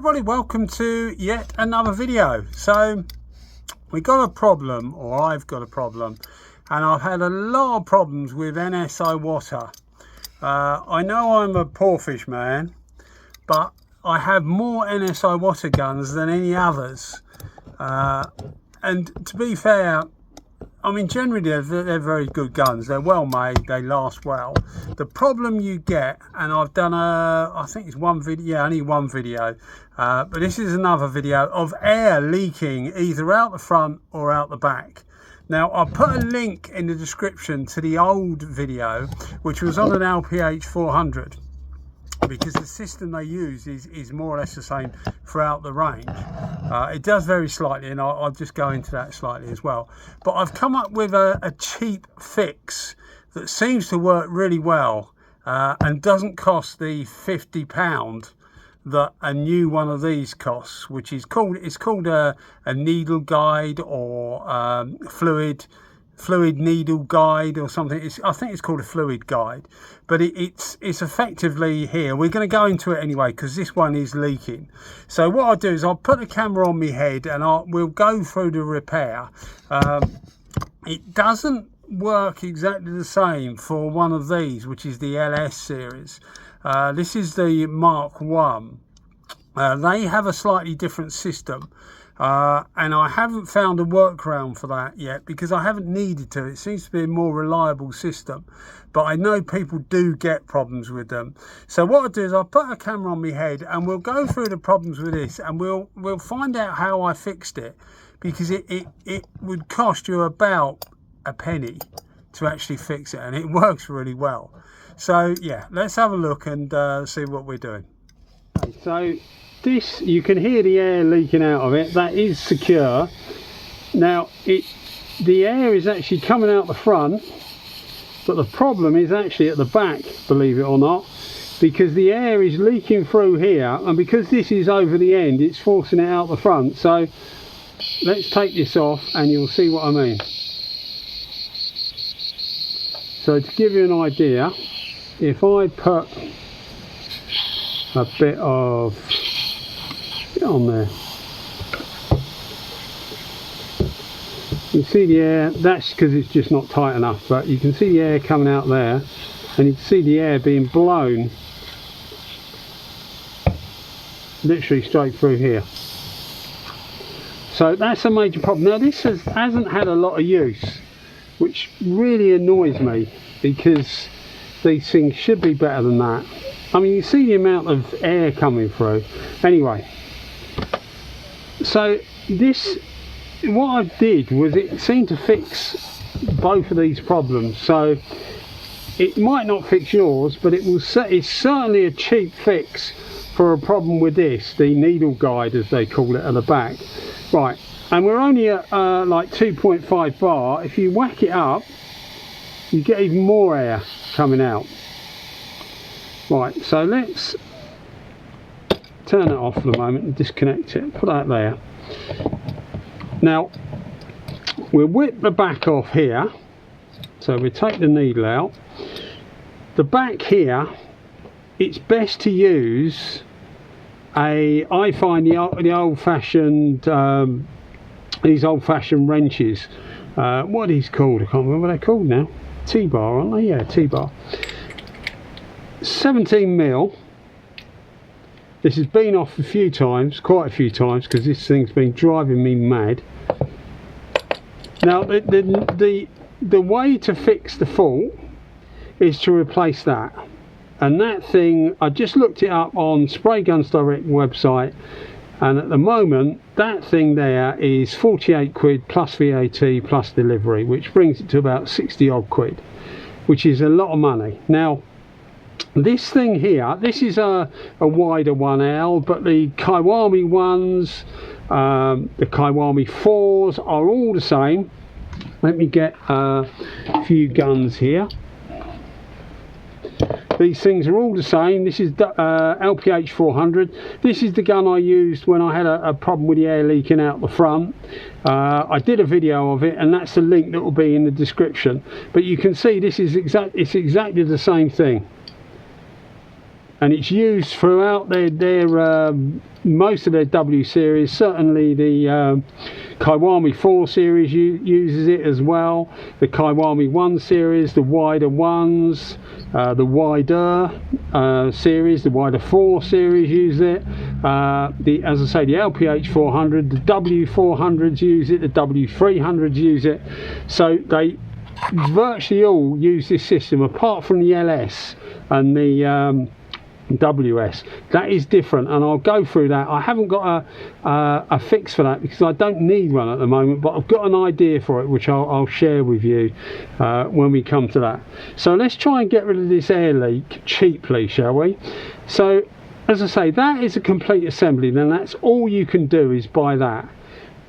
everybody, welcome to yet another video. So we got a problem, or I've got a problem, and I've had a lot of problems with Anest Iwata. I know I'm a poor fish man, but I have more Anest Iwata guns than any others, and to be fair, I mean, generally they're very good guns. They're well made, they last well. The problem you get, and I've done I think it's one video, yeah, only one video, but this is another video of air leaking either out the front or out the back. Now, I'll put a link in the description to the old video, which was on an LPH400, because the system they use is more or less the same throughout the range. It does vary slightly, and I'll just go into that slightly as well. But I've come up with a cheap fix that seems to work really well, and doesn't cost the £50 that a new one of these costs, which is called a needle guide, or fluid needle guide or something. I think it's called a fluid guide, but it's effectively here. We're going to go into it anyway because this one is leaking. So what I'll do is I'll put the camera on my head and we'll go through the repair. It doesn't work exactly the same for one of these, which is the LS series. This is the Mark 1. They have a slightly different system. And I haven't found a workaround for that yet because I haven't needed to. It seems to be a more reliable system, but I know people do get problems with them. So what I'll do is I'll put a camera on my head and we'll go through the problems with this, and we'll find out how I fixed it, because it would cost you about a penny to actually fix it, and it works really well. So yeah, let's have a look and see what we're doing. Okay, so this, you can hear the air leaking out of it. That is secure. Now the air is actually coming out the front, but the problem is actually at the back, believe it or not, because the air is leaking through here, and because this is over the end, it's forcing it out the front. So let's take this off and you'll see what I mean. So to give you an idea, if I put a bit of on there, you can see the air. That's because it's just not tight enough, but you can see the air coming out there, and you can see the air being blown literally straight through here. So that's a major problem. Now this hasn't had a lot of use, which really annoys me, because these things should be better than that. I mean, you see the amount of air coming through. Anyway, so this, what I did was, it seemed to fix both of these problems. So it might not fix yours, but it's certainly a cheap fix for a problem with this, the needle guide as they call it at the back. Right, and we're only at like 2.5 bar. If you whack it up, you get even more air coming out. Right, so let's turn it off for the moment and disconnect it, put that there. Now we'll whip the back off here, so we take the needle out. The back here, it's best to use I find the old-fashioned these old-fashioned wrenches, what are these called? I can't remember what they're called now. T-bar, aren't they? Yeah, T-bar. 17mm. This has been off a few times, quite a few times, because this thing's been driving me mad. Now the way to fix the fault is to replace that, and that thing, I just looked it up on Spray Guns Direct website, and at the moment that thing there is 48 quid plus VAT plus delivery, which brings it to about 60 odd quid, which is a lot of money. Now this thing here, this is a Wider1L, but the Kiwami1s, the Kiwami4s are all the same. Let me get a few guns here. These things are all the same. This is LPH400. This is the gun I used when I had a problem with the air leaking out the front. I did a video of it, and that's the link that will be in the description. But you can see this is it's exactly the same thing. and it's used throughout their most of their W series. Certainly the Kiwami4 series uses it as well. The Kiwami1 series, the Wider1s, the Wider series, the Wider4 series use it. As I say, the LPH400, the W400s use it, the W300s use it. So they virtually all use this system, apart from the LS and the WS. That is different, and I'll go through that. I haven't got a fix for that because I don't need one at the moment, but I've got an idea for it which I'll share with you when we come to that. So let's try and get rid of this air leak cheaply, shall we? So as I say, that is a complete assembly. Then that's all you can do is buy that,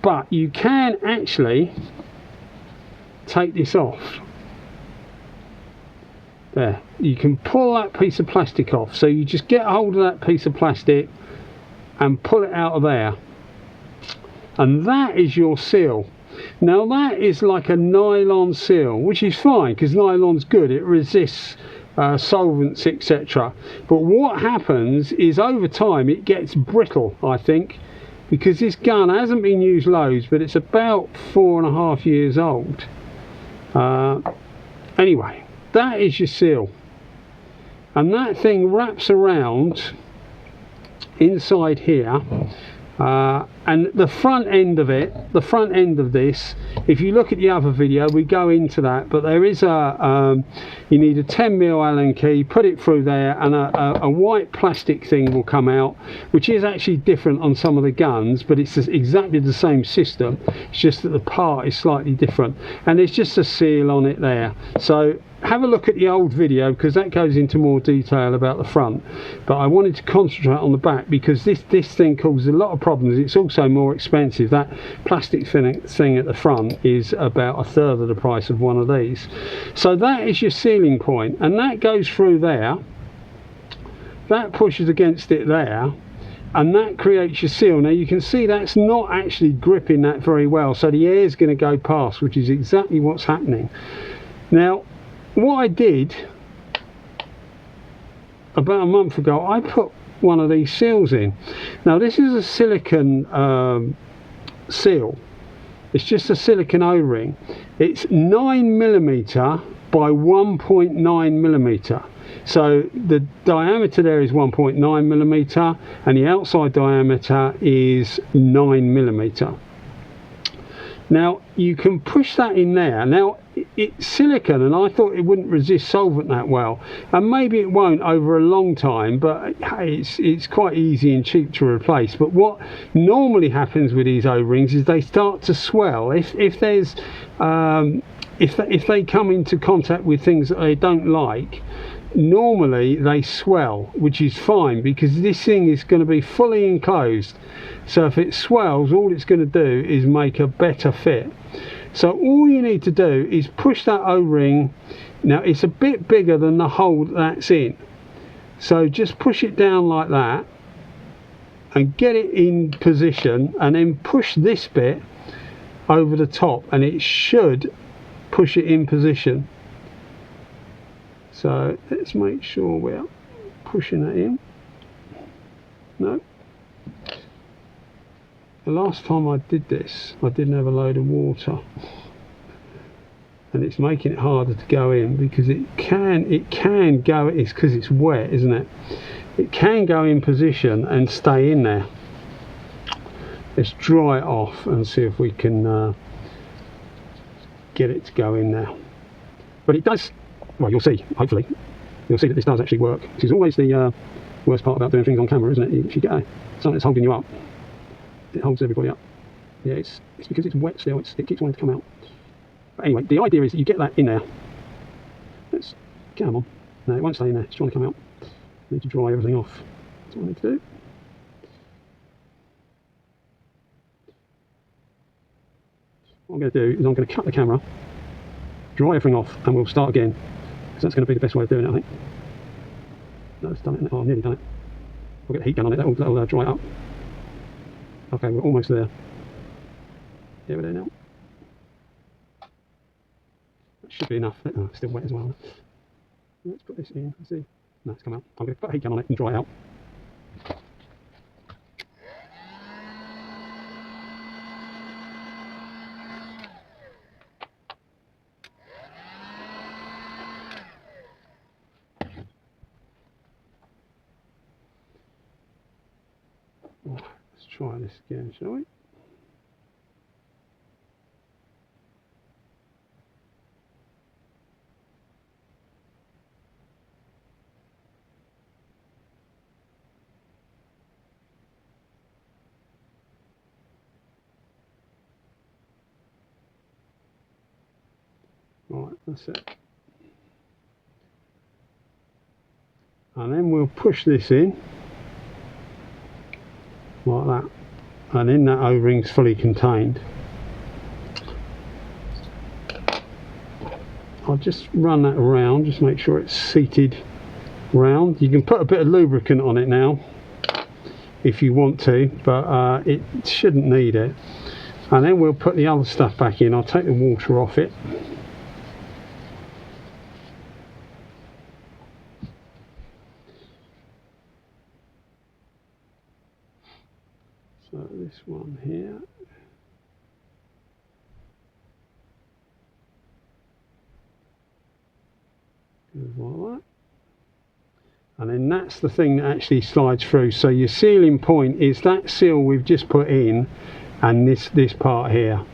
but you can actually take this off. There, you can pull that piece of plastic off. So you just get hold of that piece of plastic and pull it out of there, and that is your seal. Now that is like a nylon seal, which is fine because nylon's good, it resists solvents, etc. But what happens is over time it gets brittle, I think, because this gun hasn't been used loads, but it's about 4.5 years old. Anyway, that is your seal, and that thing wraps around inside here, and the front end of it, the front end of this, if you look at the other video we go into that, but there is a you need a 10mm Allen key, put it through there, and a white plastic thing will come out, which is actually different on some of the guns, but it's exactly the same system. It's just that the part is slightly different, and there's just a seal on it there. So have a look at the old video because that goes into more detail about the front, but I wanted to concentrate on the back because this thing causes a lot of problems. It's also more expensive. That plastic thing at the front is about 1/3 of the price of one of these. So that is your sealing point, and that goes through there, that pushes against it there, and that creates your seal. Now you can see that's not actually gripping that very well, so the air is going to go past, which is exactly what's happening. Now what I did about a month ago, I put one of these seals in. Now this is a silicon seal. It's just a silicon O-ring. It's 9mm by 1.9mm. So the diameter there is 1.9mm, and the outside diameter is 9mm. Now you can push that in there. Now it's silicon, and I thought it wouldn't resist solvent that well, and maybe it won't over a long time, but hey, it's quite easy and cheap to replace. But what normally happens with these O-rings is they start to swell if there's if they come into contact with things that they don't like. Normally they swell, which is fine because this thing is going to be fully enclosed. So if it swells, all it's going to do is make a better fit. So all you need to do is push that O-ring. Now it's a bit bigger than the hole that's in, so just push it down like that and get it in position, and then push this bit over the top, and it should push it in position. So let's make sure we're pushing that in. No. The last time I did this, I didn't have a load of water, and it's making it harder to go in because it can go. It's because it's wet, isn't it? It can go in position and stay in there. Let's dry it off and see if we can get it to go in there. But it does. Well, you'll see. Hopefully, you'll see that this does actually work. This is always the worst part about doing things on camera, isn't it? If you get something that's holding you up, it holds everybody up. Yeah, it's because it's wet still. It keeps wanting to come out. But anyway, the idea is that you get that in there. Let's come on. No, it won't stay in there. It's trying to come out. I need to dry everything off. That's what I need to do. What I'm going to do is I'm going to cut the camera, dry everything off, and we'll start again. Because that's going to be the best way of doing it, I think. No, it's done it. Oh, I've nearly done it. We'll get the heat gun on it. That'll dry it up. Okay, we're almost there. Yeah, we're there now. That should be enough. Oh, it's still wet as well. Let's put this in. Let's see. That's come out. I'm going to put a heat gun on it and dry it out. Let's try this again, shall we? Right, that's it. And then we'll push this in like that, and in that O-ring's fully contained. I'll just run that around, just make sure it's seated round. You can put a bit of lubricant on it now if you want to, but it shouldn't need it. And then we'll put the other stuff back in. I'll take the water off it. So this one here, goes like that, and then that's the thing that actually slides through. So your sealing point is that seal we've just put in, and this part here.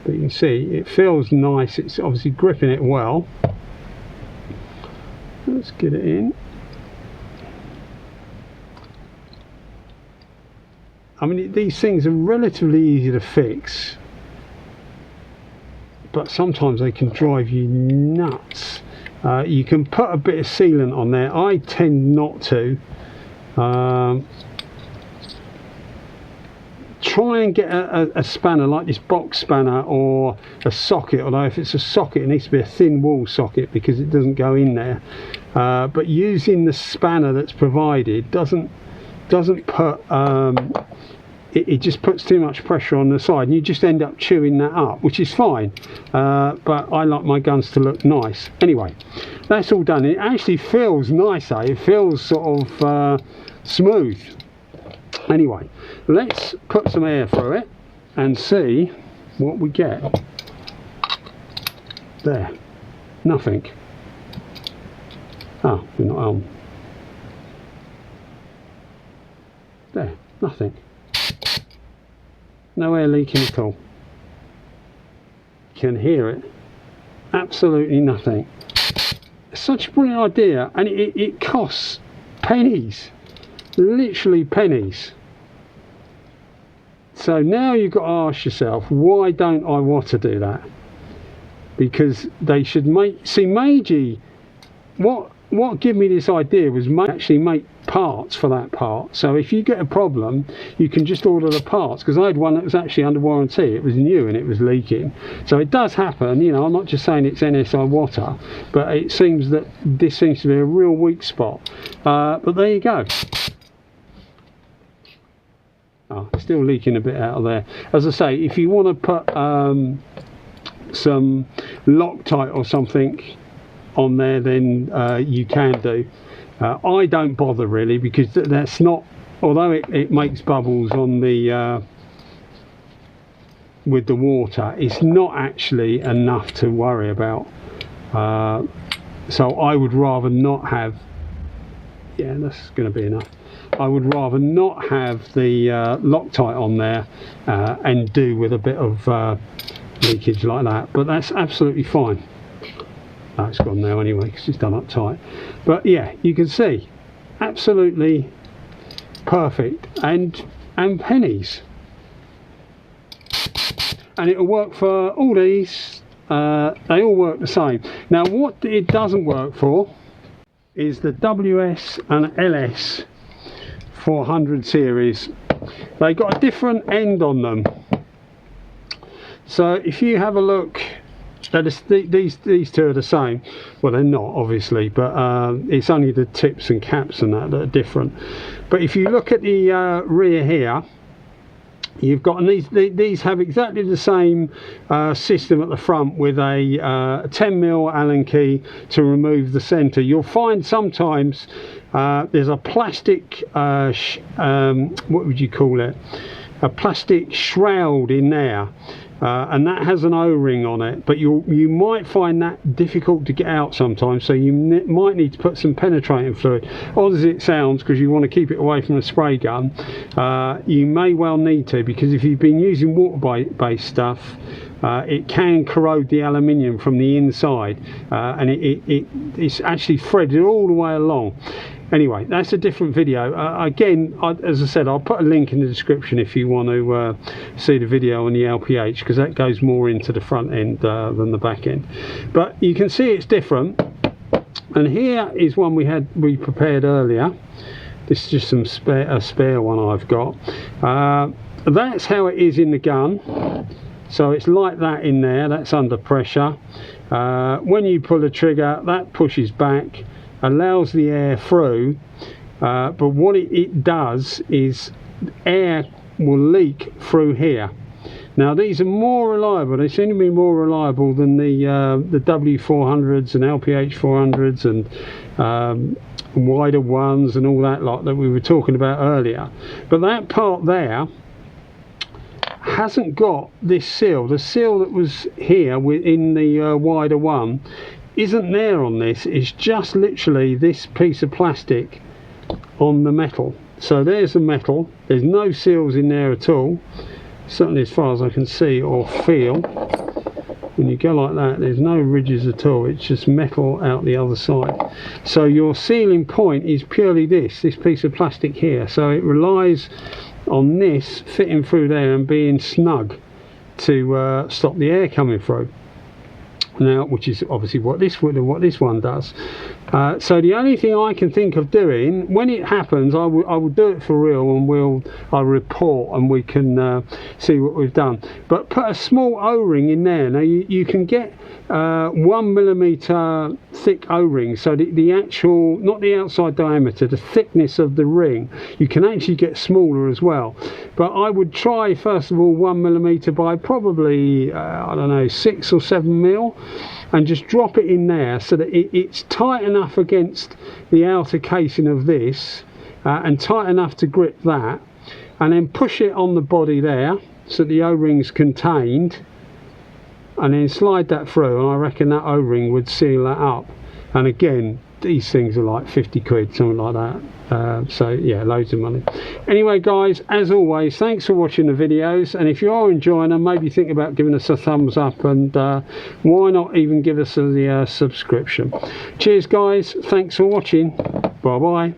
But you can see it feels nice. It's obviously gripping it well. Let's get it in. I mean, these things are relatively easy to fix, but sometimes they can drive you nuts. You can put a bit of sealant on there. I tend not to. Try and get a spanner like this box spanner, or a socket, although if it's a socket it needs to be a thin wall socket because it doesn't go in there. But using the spanner that's provided doesn't put it just puts too much pressure on the side, and you just end up chewing that up, which is fine. But I like my guns to look nice. Anyway, that's all done. It actually feels nicer. It feels sort of smooth. Anyway, let's put some air through it and see what we get. There, nothing. Oh, we're not on. There, nothing. No air leaking at all. You can hear it. Absolutely nothing. It's such a brilliant idea, and it costs pennies. Literally pennies. So now you've got to ask yourself, why don't Iwata do that? Because they should make, see, Meiji, what gave me this idea was actually make parts for that part. So if you get a problem, you can just order the parts, because I had one that was actually under warranty. It was new and it was leaking. So it does happen, you know. I'm not just saying it's Anest Iwata, but it seems that this seems to be a real weak spot. But there you go. Oh, still leaking a bit out of there. As I say, if you want to put some Loctite or something on there, then you can do. I don't bother really, because that's not, although it makes bubbles on the with the water, it's not actually enough to worry about. So I would rather not have, yeah, that's going to be enough. I would rather not have the Loctite on there and do with a bit of leakage like that, but that's absolutely fine. Oh, it's gone now anyway because it's done up tight. But yeah, you can see, absolutely perfect, and pennies. And it'll work for all these. They all work the same. Now what it doesn't work for is the WS and LS400 series. They got a different end on them. So if you have a look, these two are the same. Well, they're not obviously, but it's only the tips and caps and that are different. But if you look at the rear here, you've got, and these have exactly the same system at the front with a 10mm Allen key to remove the center. You'll find sometimes there's a plastic what would you call it, a plastic shroud in there, and that has an O-ring on it, but you might find that difficult to get out sometimes, so you might need to put some penetrating fluid. Odd as it sounds, because you want to keep it away from a spray gun, you may well need to, because if you've been using water-based stuff, it can corrode the aluminium from the inside, and it's actually threaded all the way along. Anyway, that's a different video. Again, as I said, I'll put a link in the description if you want to see the video on the LPH, because that goes more into the front end than the back end. But you can see it's different. And here is one we prepared earlier. This is just a spare one I've got. That's how it is in the gun. So it's like that in there. That's under pressure. When you pull the trigger, that pushes back, allows the air through, but what it does is air will leak through here. Now these are more reliable, they seem to be more reliable than the W400s and LPH400s and Wider1s and all that lot that we were talking about earlier. But that part there hasn't got this seal. The seal that was here within the Wider1 isn't there on this. It's just literally this piece of plastic on the metal. So there's the metal. There's no seals in there at all, certainly as far as I can see or feel. When you go like that, there's no ridges at all. It's just metal out the other side. So your sealing point is purely this piece of plastic here. So it relies on this fitting through there and being snug to stop the air coming through. Now, which is obviously what this one does. So the only thing I can think of doing when it happens, I will do it for real, and I'll report and we can see what we've done. But put a small O-ring in there. Now you can get 1mm thick O-ring, so the actual, not the outside diameter, the thickness of the ring, you can actually get smaller as well. But I would try first of all 1mm by probably I don't know, 6 or 7mm, and just drop it in there so that it's tight enough against the outer casing of this and tight enough to grip that, and then push it on the body there so the O-ring's contained, and then slide that through, and I reckon that O-ring would seal that up. And again, these things are like 50 quid, something like that. So yeah, loads of money. Anyway guys, as always, thanks for watching the videos, and if you are enjoying them, maybe think about giving us a thumbs up, and why not even give us a subscription. Cheers guys, thanks for watching, bye bye.